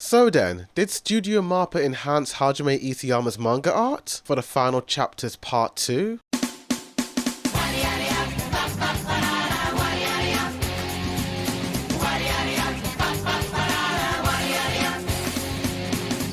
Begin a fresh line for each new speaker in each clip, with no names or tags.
So then, did Studio MAPPA enhance Hajime Isayama's manga art for the final chapters part 2?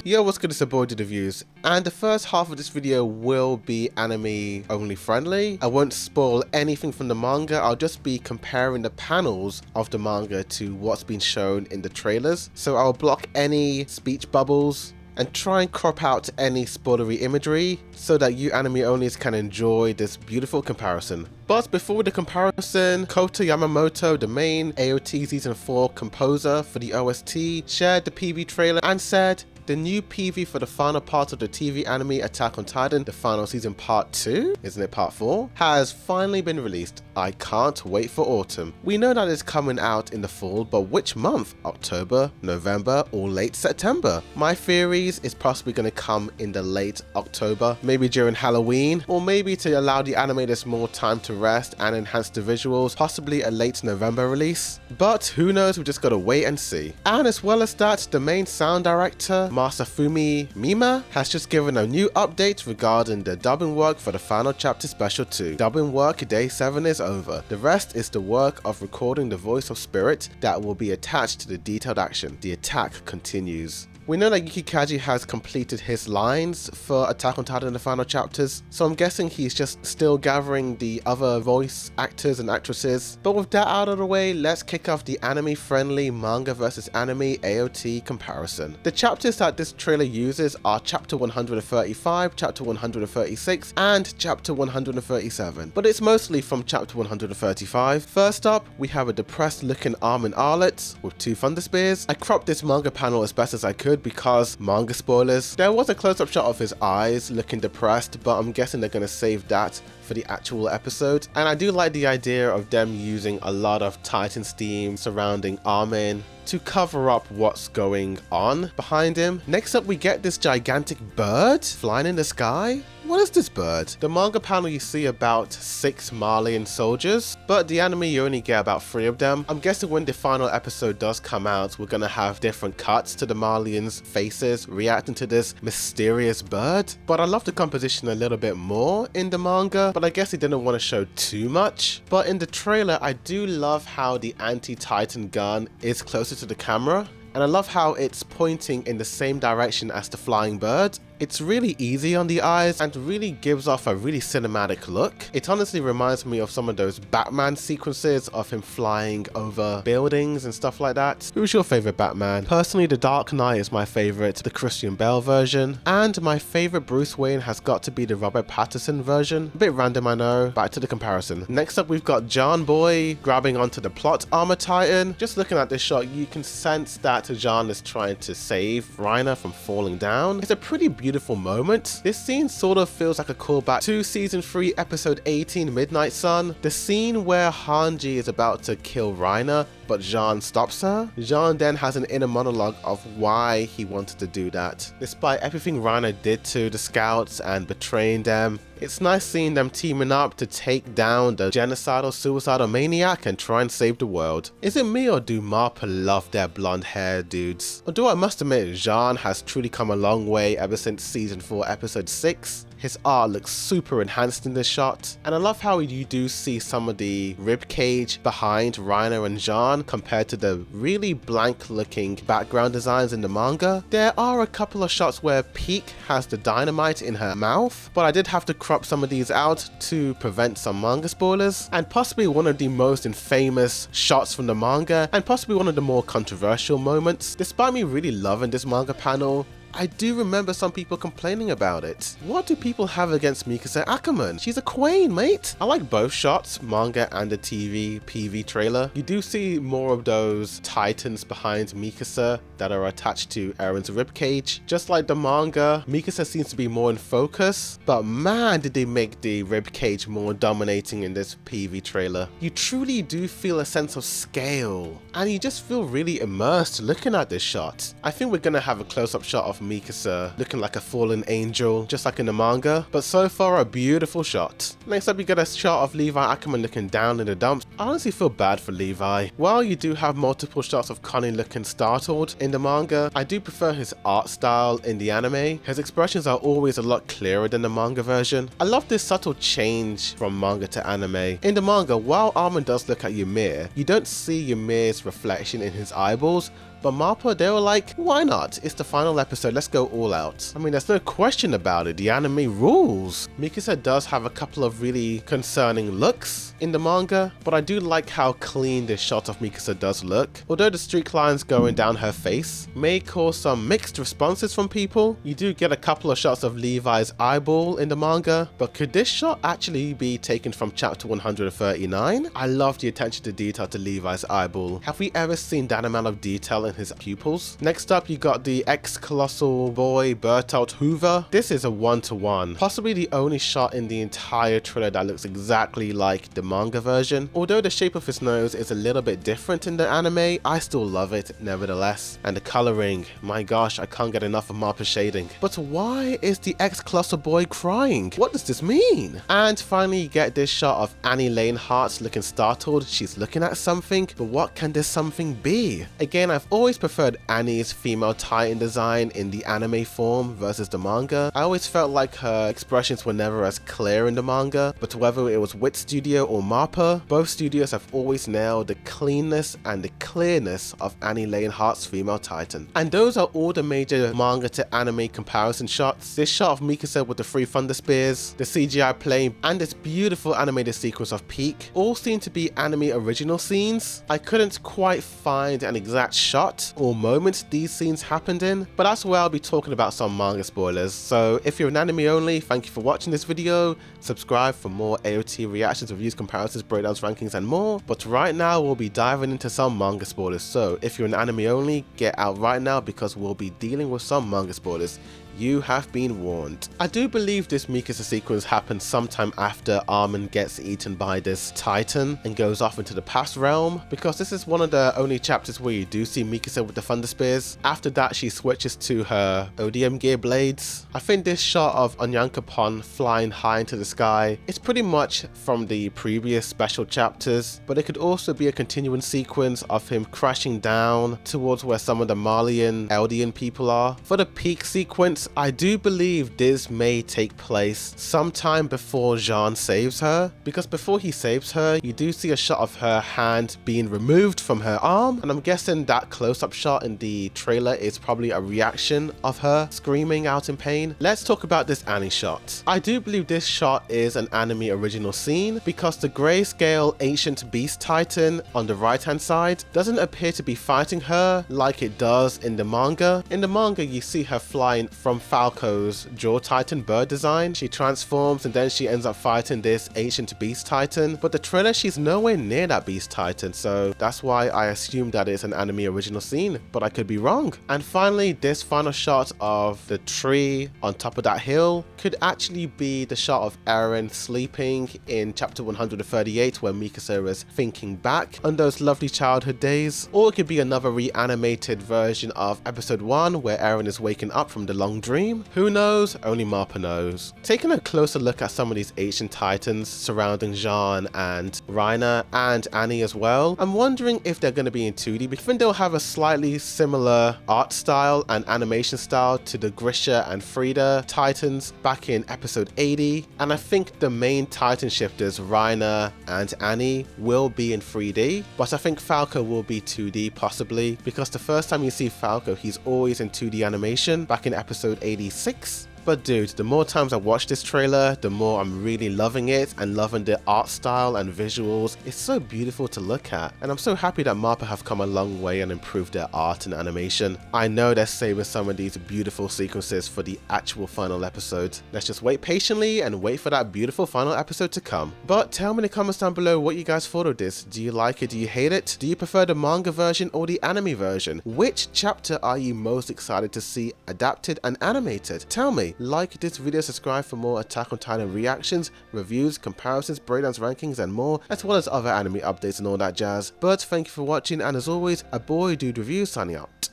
Yo, what's good, it's your boy Views, and the first half of this video will be anime only friendly. I won't spoil anything from the manga, I'll just be comparing the panels of the manga to what's been shown in the trailers. So I'll block any speech bubbles and try and crop out any spoilery imagery so that you anime onlys can enjoy this beautiful comparison. But before the comparison, Kota Yamamoto, the main AOT Season 4 composer for the OST, shared the PV trailer and said, "The new PV for the final part of the TV anime Attack on Titan, the final season part 2, isn't it part 4, has finally been released. I can't wait for autumn." We know that it's coming out in the fall, but which month? October, November, or late September? My theories is possibly going to come in the late October, maybe during Halloween, or maybe to allow the animators more time to rest and enhance the visuals, possibly a late November release. But who knows, we just gotta wait and see. And as well as that, the main sound director, Masafumi Mima, has just given a new update regarding the dubbing work for the final chapter special 2. Dubbing work day 7 is over. The rest is the work of recording the voice of spirit that will be attached to the detailed action. The attack continues. We know that Yuki Kaji has completed his lines for Attack on Titan in the final chapters, so I'm guessing he's just still gathering the other voice actors and actresses. But with that out of the way, let's kick off the anime-friendly manga versus anime AOT comparison. The chapters that this trailer uses are Chapter 135, Chapter 136, and Chapter 137, but it's mostly from Chapter 135. First up, we have a depressed-looking Armin Arlet with 2 thunder spears. I cropped this manga panel as best as I could because manga spoilers. There was a close-up shot of his eyes looking depressed, but I'm guessing they're going to save that for the actual episode. And I do like the idea of them using a lot of Titan's theme surrounding Armin to cover up what's going on behind him. Next up, we get this gigantic bird flying in the sky. What is this bird? The manga panel you see about 6 Malian soldiers, but the anime you only get about 3 of them. I'm guessing when the final episode does come out, we're gonna have different cuts to the Malians' faces reacting to this mysterious bird. But I love the composition a little bit more in the manga, but I guess he didn't want to show too much. But in the trailer, I do love how the anti-Titan gun is closer to the camera, and I love how it's pointing in the same direction as the flying bird. It's really easy on the eyes and really gives off a really cinematic look. It honestly reminds me of some of those Batman sequences of him flying over buildings and stuff like that. Who's your favorite Batman? Personally, The Dark Knight is my favorite, the Christian Bale version. And my favorite Bruce Wayne has got to be the Robert Pattinson version. A bit random, I know. Back to the comparison. Next up, we've got John Boy grabbing onto the plot armor Titan. Just looking at this shot, you can sense that John is trying to save Reiner from falling down. It's a pretty beautiful moment. This scene sort of feels like a callback to season 3 episode 18 Midnight Sun, the scene where Hanji is about to kill Reiner but Jean stops her. Jean then has an inner monologue of why he wanted to do that. Despite everything Reiner did to the scouts and betraying them, it's nice seeing them teaming up to take down the genocidal, suicidal maniac and try and save the world. Is it me or do MAPPA love their blonde hair dudes? Although I must admit, Jean has truly come a long way ever since season 4 episode 6. His art looks super enhanced in this shot, and I love how you do see some of the ribcage behind Reiner and Jean compared to the really blank looking background designs in the manga. There are a couple of shots where Peak has the dynamite in her mouth, but I did have to crop some of these out to prevent some manga spoilers. And possibly one of the most infamous shots from the manga, and possibly one of the more controversial moments. Despite me really loving this manga panel, I do remember some people complaining about it. What do people have against Mikasa Ackerman? She's a queen, mate. I like both shots, manga and the TV PV trailer. You do see more of those titans behind Mikasa that are attached to Eren's ribcage. Just like the manga, Mikasa seems to be more in focus, but man, did they make the ribcage more dominating in this PV trailer. You truly do feel a sense of scale, and you just feel really immersed looking at this shot. I think we're gonna have a close-up shot of Mikasa looking like a fallen angel, just like in the manga, but so far a beautiful shot. Next up, you get a shot of Levi Ackerman looking down in the dumps. I honestly feel bad for Levi. While you do have multiple shots of Connie looking startled in the manga, I do prefer his art style in the anime. His expressions are always a lot clearer than the manga version. I love this subtle change from manga to anime. In the manga, while Armin does look at Ymir, you don't see Ymir's reflection in his eyeballs, but MAPPA, they were like, why not? It's the final episode, let's go all out. I mean, there's no question about it, the anime rules. Mikasa does have a couple of really concerning looks in the manga, but I do like how clean this shot of Mikasa does look. Although the streak lines going down her face may cause some mixed responses from people, you do get a couple of shots of Levi's eyeball in the manga, but could this shot actually be taken from chapter 139? I love the attention to detail to Levi's eyeball. Have we ever seen that amount of detail in his pupils? Next up, you got the ex-colossal boy Bertolt Hoover. This is a one-to-one, possibly the only shot in the entire trailer that looks exactly like the manga version. Although the shape of his nose is a little bit different in the anime, I still love it nevertheless. And the coloring, my gosh, I can't get enough of MAPPA shading. But why is the ex-colossal boy crying? What does this mean? And finally, you get this shot of Annie Lanehart looking startled. She's looking at something, but what can this something be? Again, I've always preferred Annie's female Titan design in the anime form versus the manga. I always felt like her expressions were never as clear in the manga, but whether it was Wit Studio or MAPPA, both studios have always nailed the cleanness and the clearness of Annie Lanehart's female Titan. And those are all the major manga to anime comparison shots. This shot of Mikasa with the 3 thunder spears, the CGI plane, and this beautiful animated sequence of Peak all seem to be anime original scenes. I couldn't quite find an exact shot or moment these scenes happened in, but that's where I'll be talking about some manga spoilers. So if you're an anime only, thank you for watching this video. Subscribe for more AOT reactions, reviews, comparisons, breakdowns, rankings, and more. But right now we'll be diving into some manga spoilers. So if you're an anime only, get out right now because we'll be dealing with some manga spoilers. You have been warned. I do believe this Mikasa sequence happens sometime after Armin gets eaten by this Titan and goes off into the past realm, because this is one of the only chapters where you do see Mikasa with the thunder spears. After that, she switches to her Odium gear blades. I think this shot of Onyankopon flying high into the sky is pretty much from the previous special chapters, but it could also be a continuing sequence of him crashing down towards where some of the Malian Eldian people are. For the Peak sequence, I do believe this may take place sometime before Jean saves her, because before he saves her, you do see a shot of her hand being removed from her arm, and I'm guessing that close-up shot in the trailer is probably a reaction of her screaming out in pain. Let's talk about this Annie shot. I do believe this shot is an anime original scene, because the grayscale ancient beast titan on the right hand side doesn't appear to be fighting her like it does in the manga. In the manga, you see her flying from Falco's Jaw Titan bird design. She transforms and then she ends up fighting this ancient beast titan, but the trailer, she's nowhere near that beast titan, so that's why I assume that it's an anime original scene, but I could be wrong. And finally, this final shot of the tree on top of that hill could actually be the shot of Eren sleeping in chapter 138, where Mikasa is thinking back on those lovely childhood days, or it could be another reanimated version of episode 1 where Eren is waking up from the long dream. Who knows? Only MAPPA knows. Taking a closer look at some of these ancient titans surrounding Jean and Reiner and Annie as well, I'm wondering if they're going to be in 2D, because I think they'll have a slightly similar art style and animation style to the Grisha and Frida titans back in episode 80, and I think the main titan shifters Reiner and Annie will be in 3D, but I think Falco will be 2D possibly, because the first time you see Falco, he's always in 2D animation back in episode 86. But dude, the more times I watch this trailer, the more I'm really loving it and loving the art style and visuals. It's so beautiful to look at, and I'm so happy that MAPPA have come a long way and improved their art and animation. I know they're saving some of these beautiful sequences for the actual final episode. Let's just wait patiently and wait for that beautiful final episode to come. But tell me in the comments down below what you guys thought of this. Do you like it? Do you hate it? Do you prefer the manga version or the anime version? Which chapter are you most excited to see adapted and animated? Tell me. Like this video, subscribe for more Attack on Titan reactions, reviews, comparisons, breakdowns, rankings, and more, as well as other anime updates and all that jazz. But thank you for watching, and as always, a boy dude review signing out.